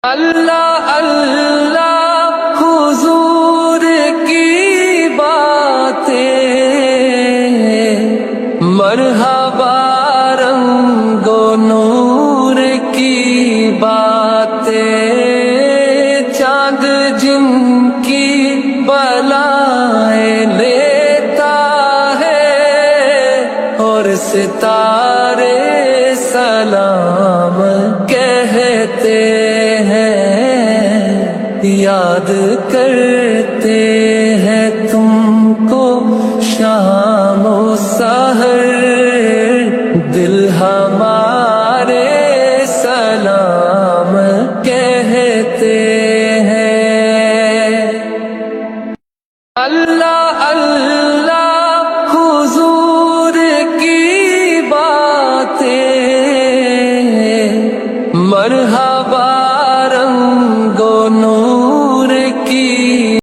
اللہ اللہ حضور کی باتیں، مرحبا رنگ و نور کی باتیں، چاند جن کی بلائیں لیتا ہے اور ستارے سلام کہتے ہیں، یاد کرتے ہیں تم کو شام و سحر، دل ہمارے سلام کہتے